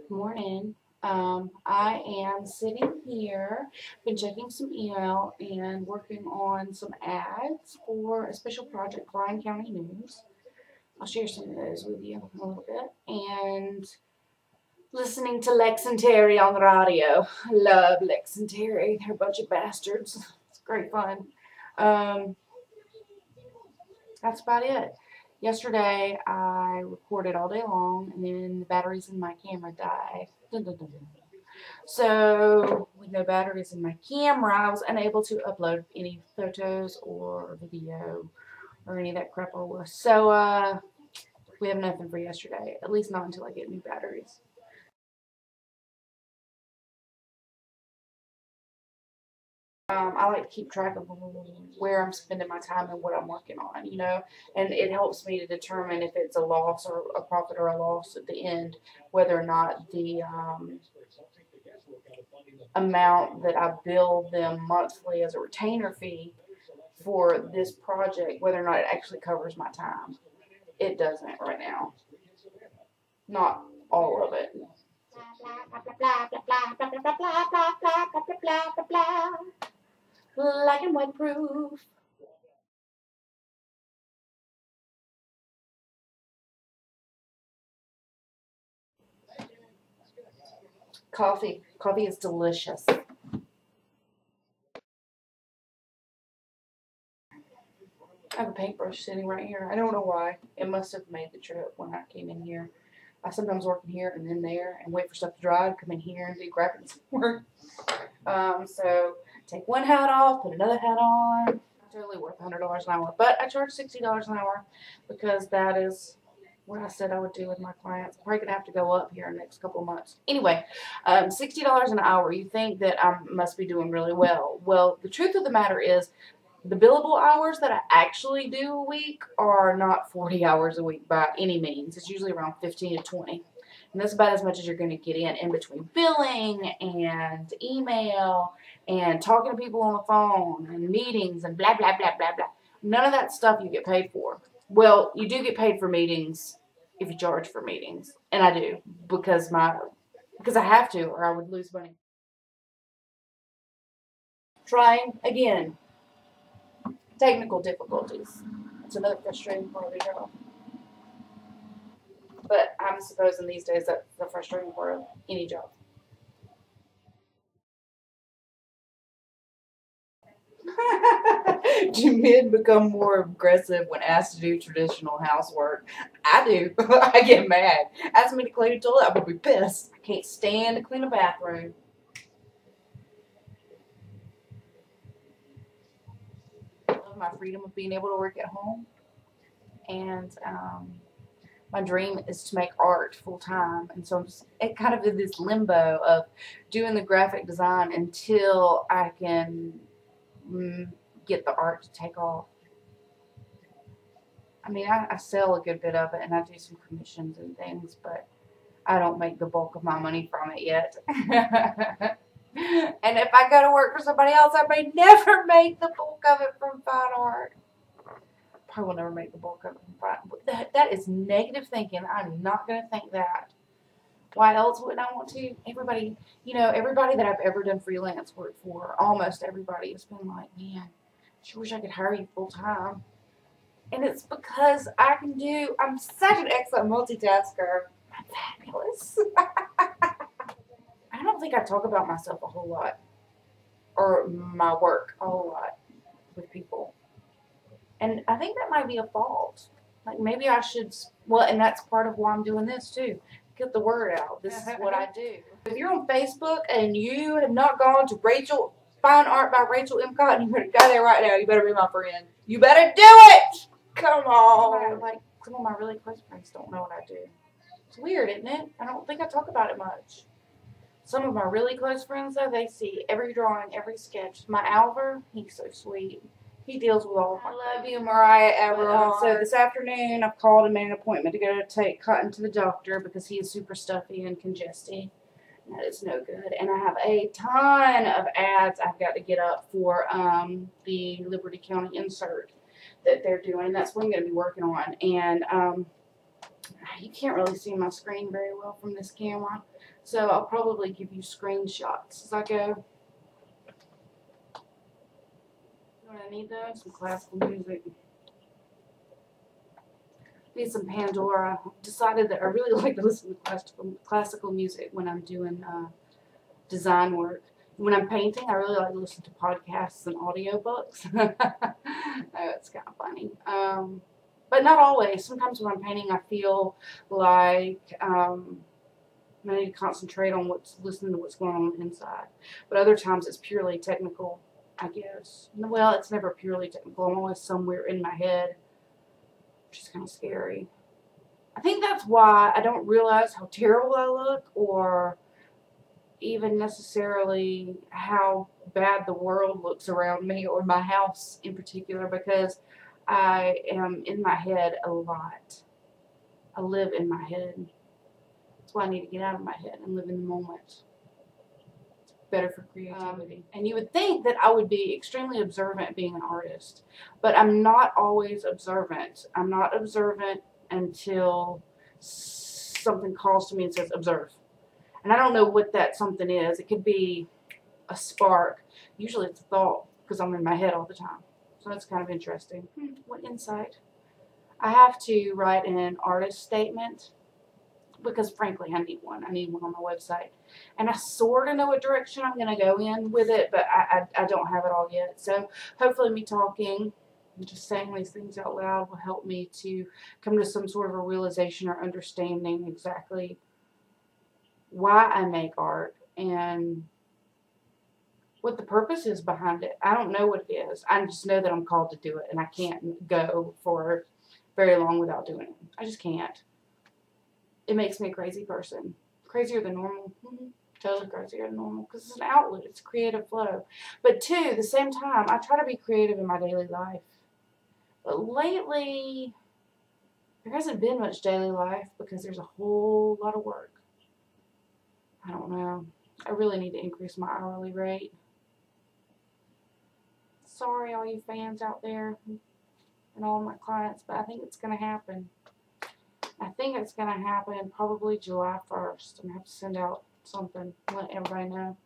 Morning. I am sitting here, been checking some email and working on some ads for a special project for Lyon County News. I'll share some of those with you in a little bit. And listening to Lex and Terry on the radio. I love Lex and Terry. They're a bunch of bastards. It's great fun. Um, that's about it. Yesterday I recorded all day long and then the batteries in my camera died. Dun, dun, dun, dun. So with no batteries in my camera, I was unable to upload any photos or video or any of that crap over. So we have nothing for yesterday, at least not until I get new batteries. I like to keep track of where I'm spending my time and what I'm working on, and it helps me to determine if it's a loss or a profit or a loss at the end, whether or not the amount that I bill them monthly as a retainer fee for this project, whether or not it actually covers my time. It doesn't right now. Not all of it. Black and white proof. Coffee. Coffee is delicious. I have a paintbrush sitting right here. I don't know why. It must have made the trip when I came in here. I sometimes work in here and then there and wait for stuff to dry, come in here and do graphic work. So take one hat off, put another hat on. Totally worth $100 an hour, but I charge $60 an hour because that is what I said I would do with my clients. I'm probably gonna have to go up here in the next couple of months. Anyway, $60 an hour. You think that I must be doing really well? Well, the truth of the matter is, the billable hours that I actually do a week are not 40 hours a week by any means. It's usually around 15 to 20. And that's about as much as you're going to get in between billing and email and talking to people on the phone and meetings and blah, blah, blah, blah, blah. None of that stuff you get paid for. Well, you do get paid for meetings if you charge for meetings. And I do because I have to or I would lose money. Trying again. Technical difficulties. It's another frustrating part of the job. But I'm supposing these days that's the frustrating part of any job. Do men become more aggressive when asked to do traditional housework? I do. I get mad. Ask me to clean a toilet, I'm gonna be pissed. I can't stand to clean a bathroom. I love my freedom of being able to work at home, and my dream is to make art full time, and so I'm just kind of in this limbo of doing the graphic design until I can get the art to take off. I mean, I sell a good bit of it, and I do some commissions and things, but I don't make the bulk of my money from it yet. And if I go to work for somebody else, I may never make the bulk of it from fine art. Probably will never make the bulk of it from fine. That is negative thinking. I'm not going to think that. Why else would I want to? Everybody, everybody that I've ever done freelance work for, almost everybody has been like, man, I sure wish I could hire you full time. And it's because I'm such an excellent multitasker. I'm fabulous. I don't think I talk about myself a whole lot or my work a whole lot with people. And I think that might be a fault. Like maybe I should, well, and that's part of why I'm doing this too. Get the word out. This is what I do. If you're on Facebook and you have not gone to Fine Art by Rachel Imcott, and you better go there right now. You better be my friend. You better do it. Come on. Like some of my really close friends don't know what I do. It's weird, isn't it? I don't think I talk about it much. Some of my really close friends, though, they see every drawing, every sketch. My Alvar, he's so sweet. He deals with all of my. I love you, Mariah Everard. So this afternoon, I've called and made an appointment to go take Cotton to the doctor because he is super stuffy and congested. That is no good. And I have a ton of ads I've got to get up for the Liberty County insert that they're doing. That's what I'm going to be working on. And You can't really see my screen very well from this camera, so I'll probably give you screenshots as I go. You know what I need though? Some classical music. Need some Pandora. Decided that I really like to listen to classical music when I'm doing design work. When I'm painting, I really like to listen to podcasts and audiobooks. Oh, it's kind of funny. But not always. Sometimes when I'm painting, I feel like I need to concentrate on listening to what's going on inside. But other times it's purely technical, I guess. Well, it's never purely technical. I'm always somewhere in my head, which is kind of scary. I think that's why I don't realize how terrible I look, or even necessarily how bad the world looks around me, or my house in particular, because I am in my head a lot. I live in my head. That's why I need to get out of my head and live in the moment. It's better for creativity. And you would think that I would be extremely observant being an artist, but I'm not always observant. I'm not observant until something calls to me and says, observe. And I don't know what that something is. It could be a spark. Usually it's a thought, because I'm in my head all the time. So that's kind of interesting. What insight. I have to write an artist statement, because frankly I need one. I need one on my website. And I sort of know what direction I'm going to go in with it, but I don't have it all yet. So hopefully me talking and just saying these things out loud will help me to come to some sort of a realization or understanding exactly why I make art and what the purpose is behind it. I don't know what it is. I just know that I'm called to do it, and I can't go for very long without doing it. I just can't. It makes me a crazy person. Crazier than normal. Totally crazier than normal, because it's an outlet. It's a creative flow. But too, at the same time, I try to be creative in my daily life. But lately, there hasn't been much daily life because there's a whole lot of work. I don't know. I really need to increase my hourly rate. Sorry, all you fans out there and all my clients, but I think it's going to happen. I think it's going to happen probably July 1st. I'm going to have to send out something, let everybody know.